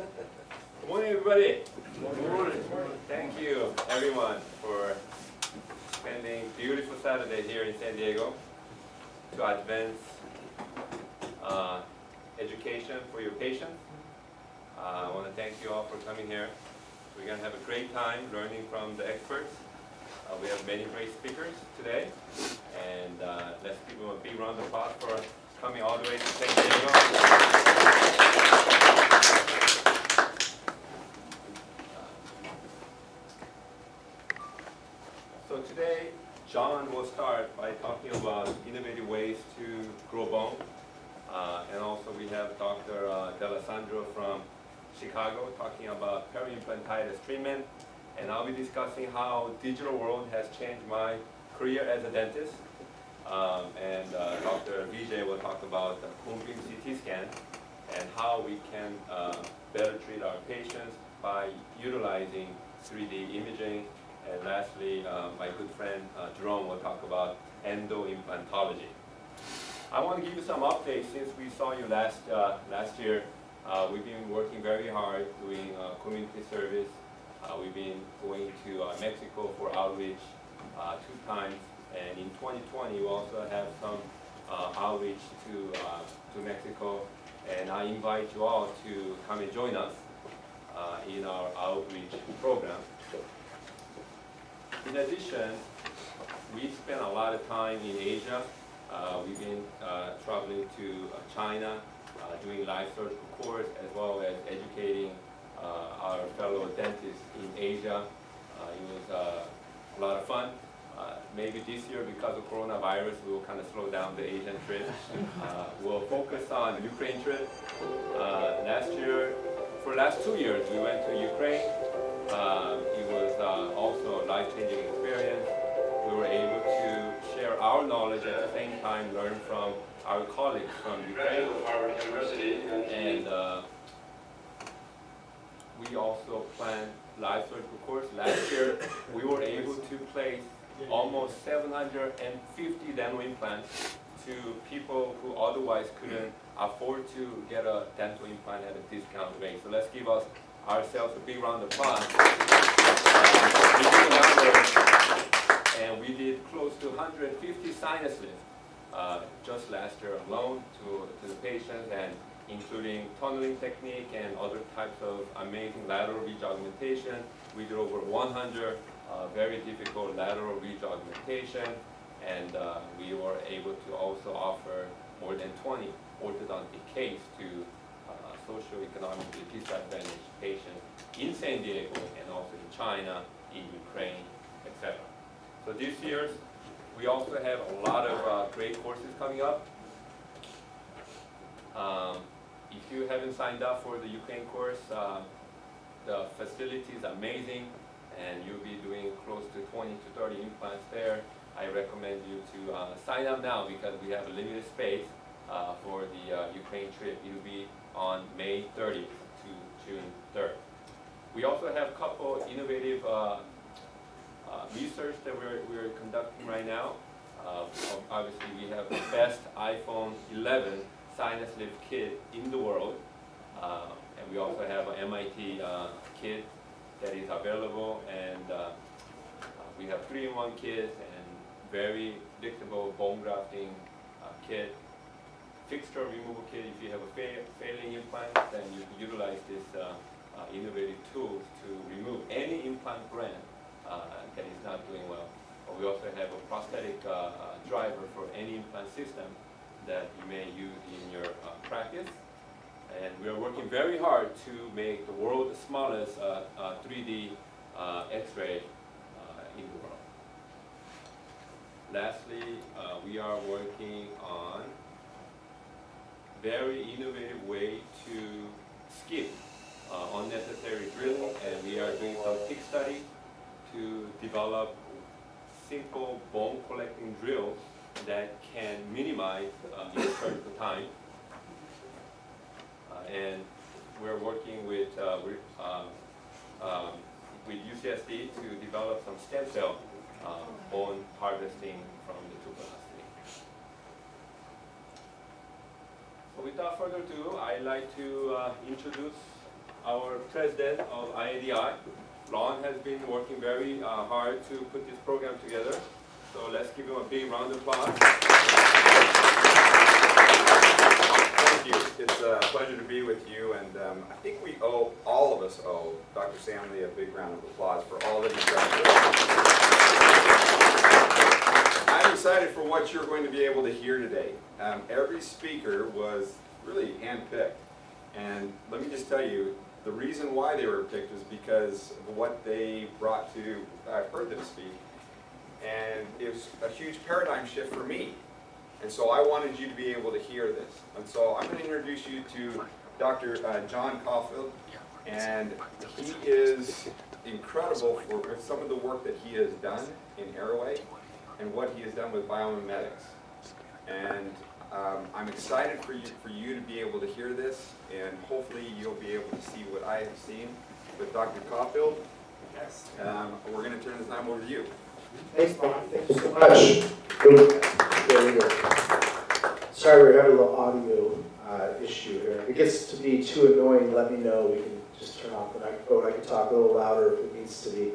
Good morning, everybody. Good morning. Thank you, everyone, for spending a beautiful Saturday here in San Diego to advance education for your patients. I want to thank you all for coming here. We're going to have a great time learning from the experts. We have many great speakers today, and let's give them a big round of applause for coming all the way to San Diego. So today, John will start by talking about innovative ways to grow bone. And also we have Dr. D'Alessandro from Chicago talking about peri-implantitis treatment. And I'll be discussing how digital world has changed my career as a dentist. Dr. Vijay will talk about the cone beam CT scan and how we can better treat our patients by utilizing 3D imaging. And lastly, my good friend Jerome will talk about endo-implantology. I want to give you some updates since we saw you last year. We've been working very hard doing community service. We've been going to Mexico for outreach 2 times, and in 2020 we also have some outreach to Mexico, and I invite you all to come and join us in our outreach program. In addition, we spend a lot of time in Asia. We've been traveling to China, doing live surgical course, as well as educating our fellow dentists in Asia. It was a lot of fun. Maybe this year, because of coronavirus, we will kind of slow down the Asian trip. We'll focus on the Ukraine trip. For the last 2 years, we went to Ukraine. It was also a life-changing experience. We were able to share our knowledge at the same time, learn from our colleagues from Ukraine. And we also planned live surgical course. Last year, we were able to place almost 750 dental implants to people who otherwise couldn't afford to get a dental implant at a discount rate. So let's give ourselves a big round of applause. We did the numbers, and we did close to 150 sinus lifts just last year alone to the patients, and including tunneling technique and other types of amazing lateral ridge augmentation. We did over 100 very difficult lateral ridge augmentation, and we were able to also offer more than 20 orthodontic cases to socioeconomically disadvantaged patients in San Diego and also in China, in Ukraine, etc. So this year, we also have a lot of great courses coming up. If you haven't signed up for the Ukraine course, the facility is amazing, and you'll be doing close to 20 to 30 implants there. I recommend you to sign up now because we have a limited space for the Ukraine trip. It will be on May 30th to June 3rd. We also have a couple innovative research that we're conducting right now. Obviously, we have the best iPhone 11 sinus lift kit in the world, and we also have an MIT kit that is available, and we have 3-in-1 kits and very predictable bone grafting kit, fixture removal kit. If you have a failing implant, then you can utilize this innovative tools to remove any implant brand that is not doing well. We also have a prosthetic driver for any implant system that you may use in your practice. And we are working very hard to make the world's smallest 3D X-ray in the world. Lastly, we are working on very innovative way to skip unnecessary drilling, and we are doing some pig studies to develop simple bone collecting drills that can minimize your surgical time. And we're working with UCSD to develop some stem cell bone harvesting from the tuberosity. So without further ado, I'd like to introduce our president of IADI. Lon has been working very hard to put this program together. So let's give him a big round of applause. Thank you. It's a pleasure to be with you, and I think all of us owe Dr. Samley a big round of applause for all that he's done. I'm excited for what you're going to be able to hear today. Every speaker was really handpicked, and let me just tell you, the reason why they were picked is because of what they brought to, I've heard them speak, and it was a huge paradigm shift for me. And so I wanted you to be able to hear this. And so I'm going to introduce you to Dr. John Caulfield, and he is incredible for some of the work that he has done in airway and what he has done with biomimetics. And I'm excited for you to be able to hear this, and hopefully you'll be able to see what I have seen with Dr. Caulfield. Yes. We're going to turn this time over to you. Thanks, Bob. Thank you so much. There we go. Sorry, we're having a little audio issue here. If it gets to be too annoying, let me know. We can just turn off the microphone. I can talk a little louder if it needs to be.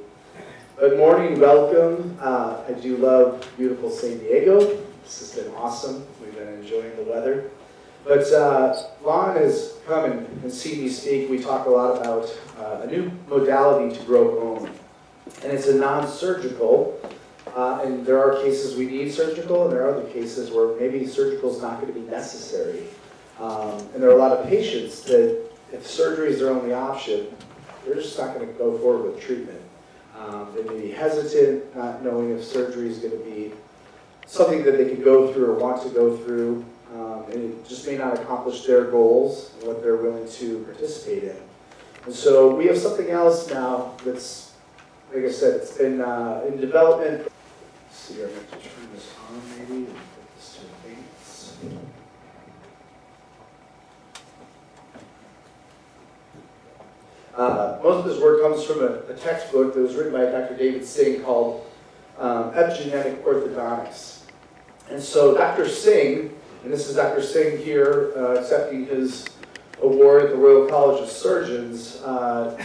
Good morning, welcome. I do love beautiful San Diego. This has been awesome. We've been enjoying the weather. But Lon has come and seen me speak. We talk a lot about a new modality to grow bone. And it's a non-surgical, and there are cases we need surgical, and there are other cases where maybe surgical is not going to be necessary. And there are a lot of patients that if surgery is their only option, they're just not going to go forward with treatment. They may be hesitant, not knowing if surgery is going to be something that they can go through or want to go through, and it just may not accomplish their goals and what they're willing to participate in. And so we have something else now that's, like I said, it's been in development. Let's see, I'm going to turn this on maybe and put this to advance. Most of this work comes from a textbook that was written by Dr. David Singh called Epigenetic Orthodontics. And so Dr. Singh, and this is Dr. Singh here accepting his award at the Royal College of Surgeons,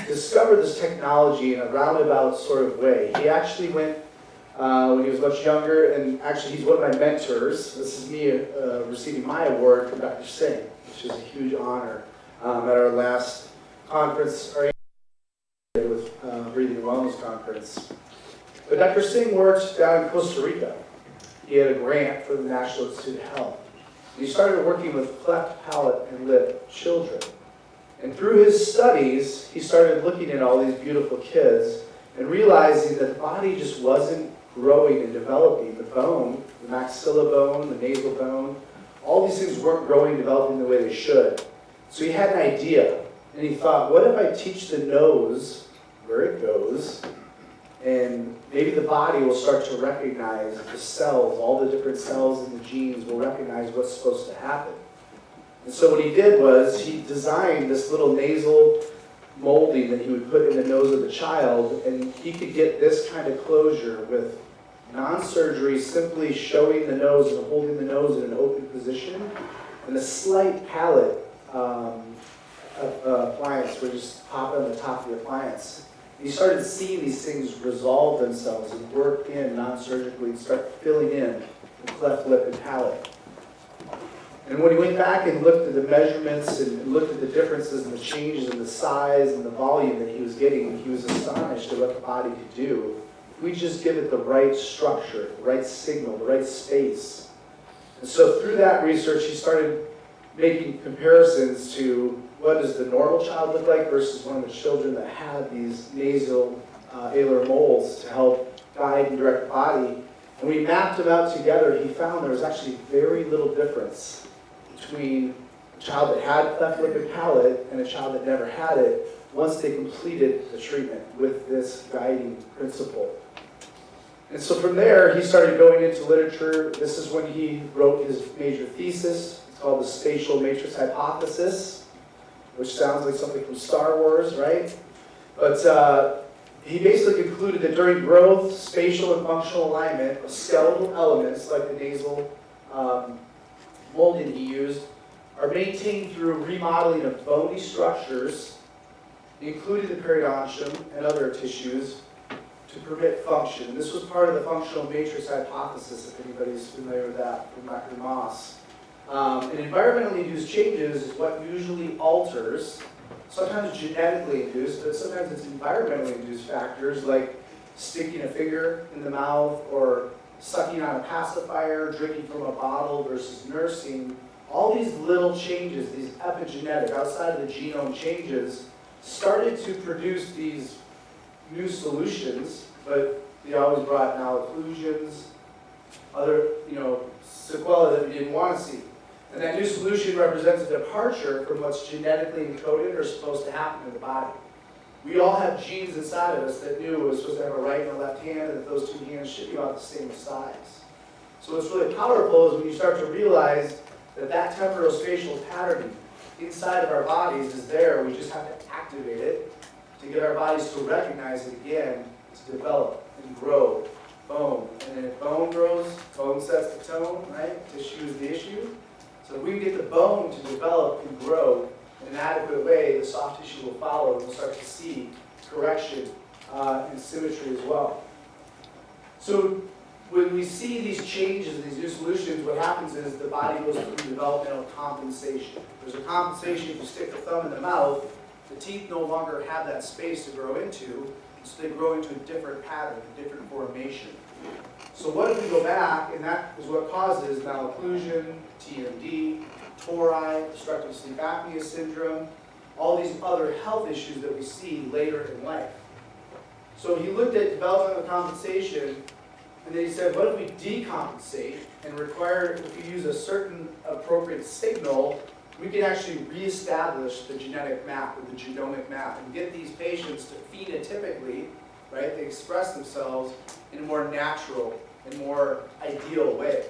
discovered this technology in a roundabout sort of way. He actually went, when he was much younger, and actually he's one of my mentors. This is me receiving my award from Dr. Singh, which is a huge honor at our last conference, our with Breathing and Wellness Conference. But Dr. Singh worked down in Costa Rica. He had a grant for the National Institute of Health. He started working with cleft palate and lip children. And through his studies, he started looking at all these beautiful kids and realizing that the body just wasn't growing and developing. The bone, the maxilla bone, the nasal bone, all these things weren't growing and developing the way they should. So he had an idea, and he thought, what if I teach the nose where it goes, and maybe the body will start to recognize the cells, all the different cells in the genes will recognize what's supposed to happen. And so what he did was he designed this little nasal molding that he would put in the nose of the child, and he could get this kind of closure with non-surgery, simply showing the nose and holding the nose in an open position, and a slight palate appliance where you just pop it on the top of the appliance. You started seeing these things resolve themselves and work in non-surgically and start filling in the cleft lip and palate. And when he went back and looked at the measurements and looked at the differences and the changes in the size and the volume that he was getting, he was astonished at what the body could do if we just give it the right structure, the right signal, the right space. And so through that research, he started making comparisons to what does the normal child look like versus one of the children that had these nasal alar molds to help guide and direct the body. And we mapped them out together. He found there was actually very little difference between a child that had cleft lip and palate and a child that never had it once they completed the treatment with this guiding principle. And so from there, he started going into literature. This is when he wrote his major thesis. It's called the Spatial Matrix Hypothesis, which sounds like something from Star Wars, right? But he basically concluded that during growth, spatial and functional alignment of skeletal elements, like the nasal molding he used, are maintained through remodeling of bony structures including the periodontium and other tissues, to permit function. This was part of the functional matrix hypothesis, if anybody's familiar with that, from Dr. Moss. And environmentally induced changes is what usually alters, sometimes genetically induced, but sometimes it's environmentally induced factors like sticking a finger in the mouth or sucking on a pacifier, drinking from a bottle versus nursing. All these little changes, these epigenetic, outside of the genome changes, started to produce these new solutions, but they always brought now occlusions, other, sequelae that we didn't want to see. And that new solution represents a departure from what's genetically encoded or supposed to happen in the body. We all have genes inside of us that knew it was supposed to have a right and a left hand, and that those two hands should be about the same size. So what's really powerful is when you start to realize that that temporospatial patterning inside of our bodies is there. We just have to activate it to get our bodies to recognize it again, to develop and grow bone. And then if bone grows, bone sets the tone, right? Tissue is the issue. So if we can get the bone to develop and grow in an adequate way, the soft tissue will follow, and we'll start to see correction and symmetry as well. So when we see these changes, these new solutions, what happens is the body goes through developmental compensation. There's a compensation if you stick the thumb in the mouth, the teeth no longer have that space to grow into, so they grow into a different pattern, a different formation. So what if we go back, and that is what causes malocclusion, TMD, tori, obstructive sleep apnea syndrome, all these other health issues that we see later in life. So he looked at developmental compensation, and then he said, what if we decompensate and require, if we use a certain appropriate signal, we can actually reestablish the genetic map or the genomic map and get these patients to phenotypically, right, they express themselves in a more natural and more ideal way.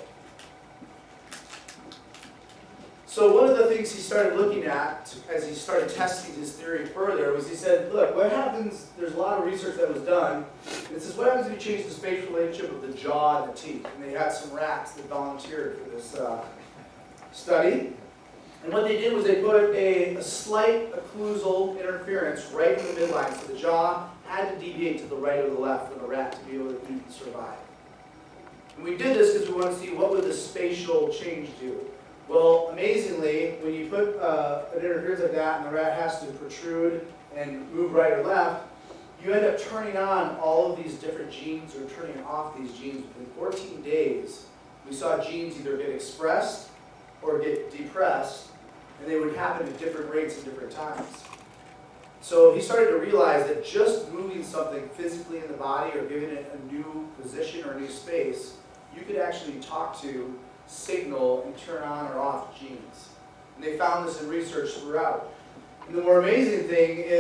So one of the things he started looking at as he started testing his theory further was he said, look, what happens, there's a lot of research that was done, and it says, what happens if you change the spatial relationship of the jaw and the teeth? And they had some rats that volunteered for this study. And what they did was they put a slight occlusal interference right in the midline, so the jaw had to deviate to the right or the left for the rat to be able to eat and survive. And we did this because we wanted to see what would the spatial change do. Well, amazingly, when you put an interference like that and the rat has to protrude and move right or left, you end up turning on all of these different genes or turning off these genes. Within 14 days, we saw genes either get expressed or get depressed, and they would happen at different rates at different times. So he started to realize that just moving something physically in the body or giving it a new position or a new space, you could actually talk to, signal, and turn on or off genes. And they found this in research throughout. And the more amazing thing is